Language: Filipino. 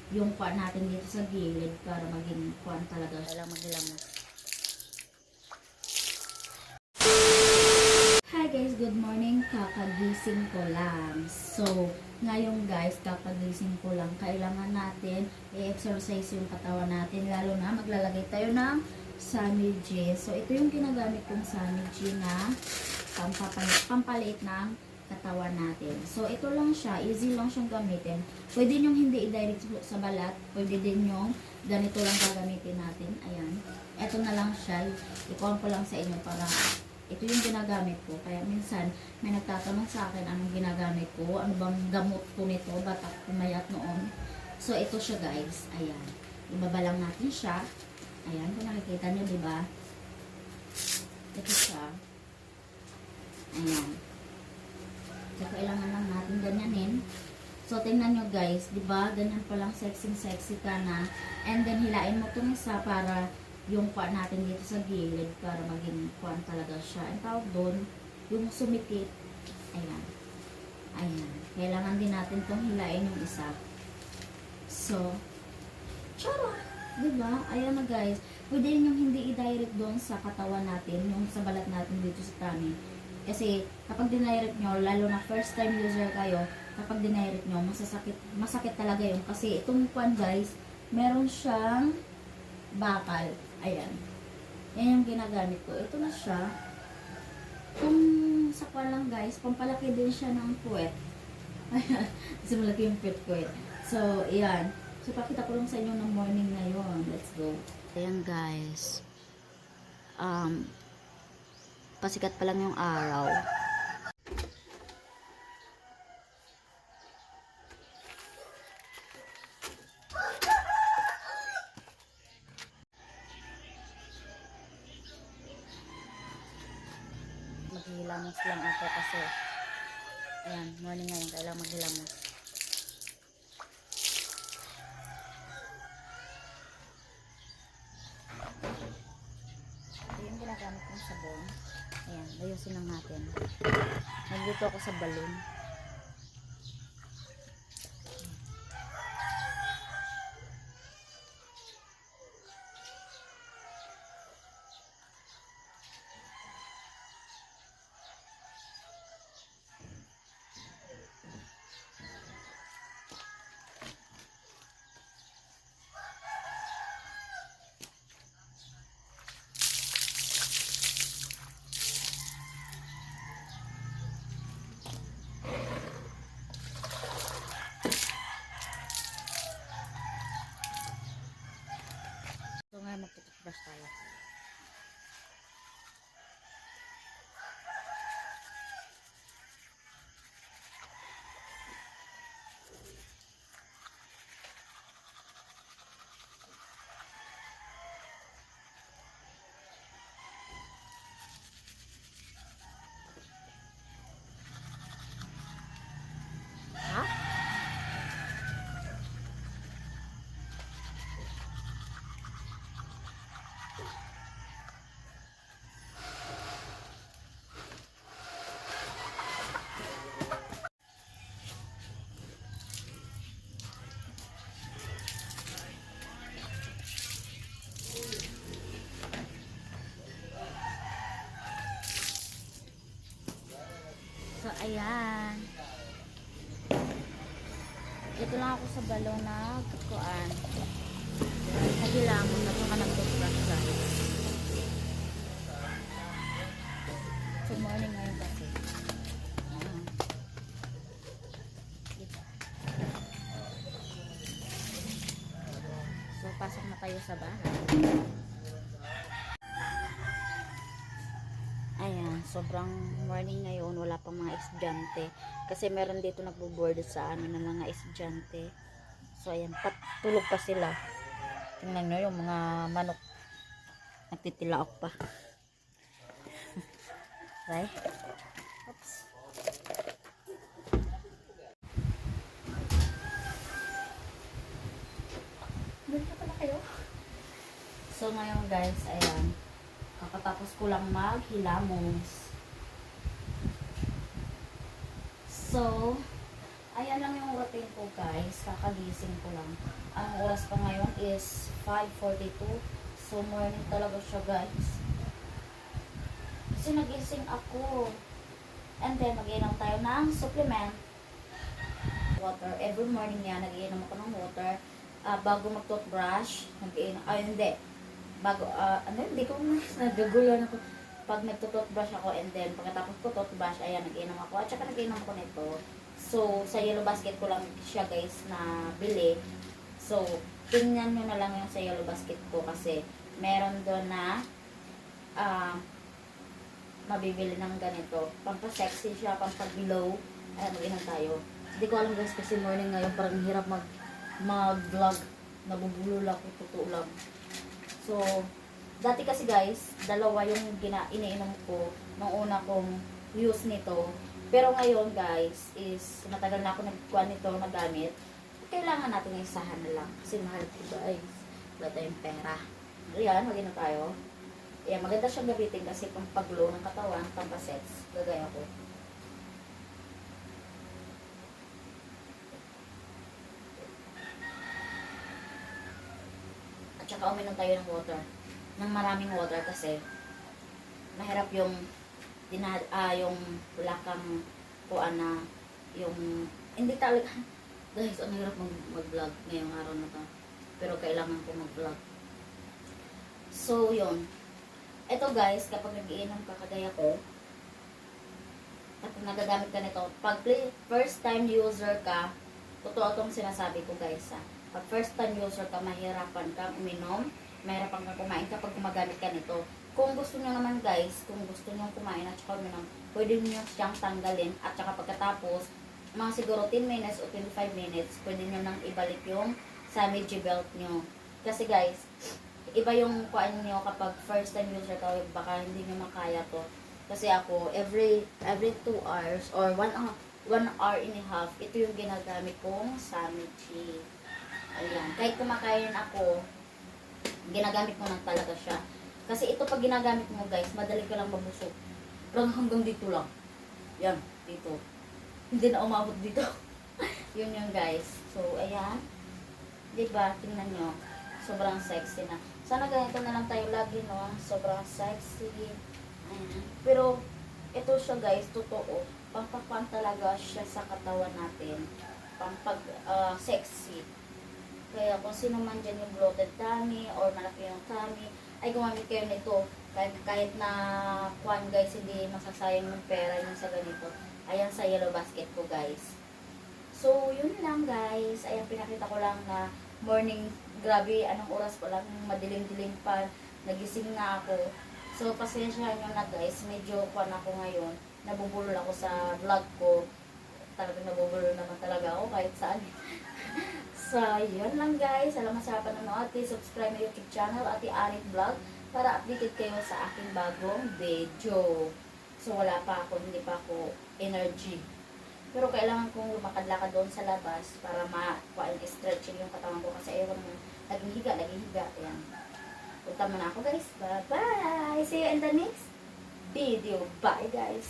yung kuan natin dito sa gilid para maging kuan talaga. Kailang maghilamos. Hi guys, good morning. Kakagising ko lang. So, ngayon guys, kakagising ko lang. Kailangan natin i-exercise yung katawan natin. Lalo na maglalagay tayo ng Sunny G. So, ito yung ginagamit kong Sunny G na pampaliit ng katawan natin. So, ito lang siya. Easy lang siyang gamitin. Pwede nyo hindi i-direct sa balat. Pwede din yung ganito lang gagamitin natin. Ayan. Ito na lang siya. Ikuhan ko lang sa inyo para ito yung ginagamit ko. Kaya minsan, may nagtatanong sa akin anong ginagamit ko. Ano bang gamot ko nito. Ba't ako pumayat noon. So, ito siya guys. Ayan. Ibaba lang natin siya. Ayan. Kung nakikita nyo, diba? Ito siya. Ayan. So, kailangan lang natin ganyanin. So, tingnan nyo guys, di ba? Ganyan pa lang sexy ka na. And then, hilain mo itong isa para yung kuan natin dito sa gilid para maging kuan talaga siya. Ang tawag doon, yung sumikit. Ayan. Ayan. Kailangan din natin itong hilain yung isa. So, tara! Di ba? Ayan na guys. Pwede rin yung hindi i-direct doon sa katawan natin, yung sa balat natin dito sa tummy. Kasi kapag dinirect nyo, lalo na first time user kayo, kapag dinirect nyo, masakit talaga yun. Kasi itong kuan guys, meron siyang bakal. Ayan. Yan yung ginagamit ko. Ito na siya. Kung sa kuan lang guys, pampalaki din siya ng puwet. Ayan. Kasi malaki yung puwet ko eh. So, ayan. So, pakita ko lang sa inyo ng morning ngayon. Let's go. Ayan guys. Pasikat pa lang yung araw. Maghihilamos lang ako kasi ayan, morning ngayon, kailangan maghilamos. Ito yung ginagamit kong sabon. Ayan, ayusin lang natin. Nagluto ako sa balon. So ngayon magtututbrush tayo. Ha? So, ayan. Ito lang ako sa balon na kukuan. Nagilamon na saka nag-toothbrush guys. So, morning ngayon kasi. Ayan. Diba? So, pasok na tayo sa bahay. Ayan, sobrang morning ngayon, wala pang mga estudyante. Kasi meron dito nagbo-board sa amin ng mga estudyante. So, ayan, patulog pa sila. Tingnan nyo yung mga manok. Nagtitilaok pa. Right? Oops. Ganda pala kayo. So, ngayon guys, ayan. Kakatapos ko lang maghilamos. So, ayan lang yung routine ko guys, kakagising ko lang. Ang oras pa ngayon is 5:42. So morning talaga siya guys. Kasi nagising ako. And then mag-inom tayo ng supplement. Water. Every morning yan, nag-iinom ako ng water. Bago mag-toothbrush, nag-iinom. Ay, hindi. Bago, hindi ko nagaguluhan ako. Pag nag-toothbrush ako and then pagkatapos ko toothbrush, ayan, nag-iinom ako. At saka nag-iinom ko nito. So, sa yellow basket ko lang siya guys na bili. So, tingnan nyo na lang yung sa yellow basket ko kasi meron doon na mabibili ng ganito. Pampasexy siya, pampag-glow. Ayan, mag-inom tayo. Hindi ko alam guys kasi morning ngayon parang hirap mag-vlog. Nabubulol ako, totoo lang. So, dati kasi guys, dalawa yung iniinom ko nung una kong use nito. Pero ngayon guys, is matagal na ako nagkuha nito, nagamit. Kailangan natin isahan na lang. Kasi mahal ito guys. Wala tayong pera. Ayan, mag-inom tayo. Ayan, maganda siyang gamitin kasi pampag-glow ng katawan, pampasets. Gagaya ko. Tsaka uminom tayo ng water. Ng maraming water kasi mahirap yung yung wala kang kuan na yung hindi talaga guys, ang hirap mag-vlog ngayong araw na to. Pero kailangan ko mag-vlog. So, yun. Ito guys, kapag nag-iinom ka kagaya ko, kapag nagagamit ka nito, pag first time user ka, totoo itong sinasabi ko guys ha. Pag first time user ka, mahirapan kang uminom, mahirapan kang kumain kapag gumagamit ka nito. Kung gusto nyo naman guys, kung gusto nyo kumain at saka uminom, pwede nyo siyang tanggalin at saka pagkatapos, mga siguro 10 minutes o 25 minutes, pwede nyo nang ibalik yung sandwich belt nyo. Kasi guys, iba yung kuan nyo kapag first time user ka, baka hindi nyo makaya to. Kasi ako, every 2 hours or 1 hour and a half, ito yung ginagamit kong sandwich. Ayan. Kahit kumakain ako, ginagamit mo lang talaga siya. Kasi ito pag ginagamit mo guys, madali ka lang mabusog. Pero hanggang dito lang. Yan, dito. Hindi na umabot dito. Yun yung guys. So, ayan. Diba? Tingnan nyo. Sobrang sexy na. Sana ganito na lang tayo lagi, no? Sobrang sexy. Ayan. Pero, ito siya guys, totoo. Pampakuan talaga siya sa katawan natin. Pampag, sexy. Kaya kung sino man dyan yung bloated tummy or malaki yung tummy, ay gumamit kayo nito. Kahit na kuan guys, hindi masasayang yung pera yung sa ganito. Ayan sa yellow basket ko guys. So, yun lang guys. Ayan, pinakita ko lang na morning, grabe, anong oras pa lang, madilim-dilim pa, nagising na ako. So, pasensya nyo na guys, medyo kuan ako ngayon. Nabubulol ako sa vlog ko. Talagang nabubulol naman talaga ako kahit saan. So, yun lang guys. Salamat sa panonood. Please subscribe my YouTube channel, Ate Arit Vlog, para updated kayo sa aking bagong video. So, wala pa ako, hindi pa ako energy. Pero kailangan kong lumakad-lakad doon sa labas para ma-stretching yung katawan ko kasi ewan mo, naging higa. Ayan. Punta muna ako guys. Bye-bye! See you in the next video. Bye guys!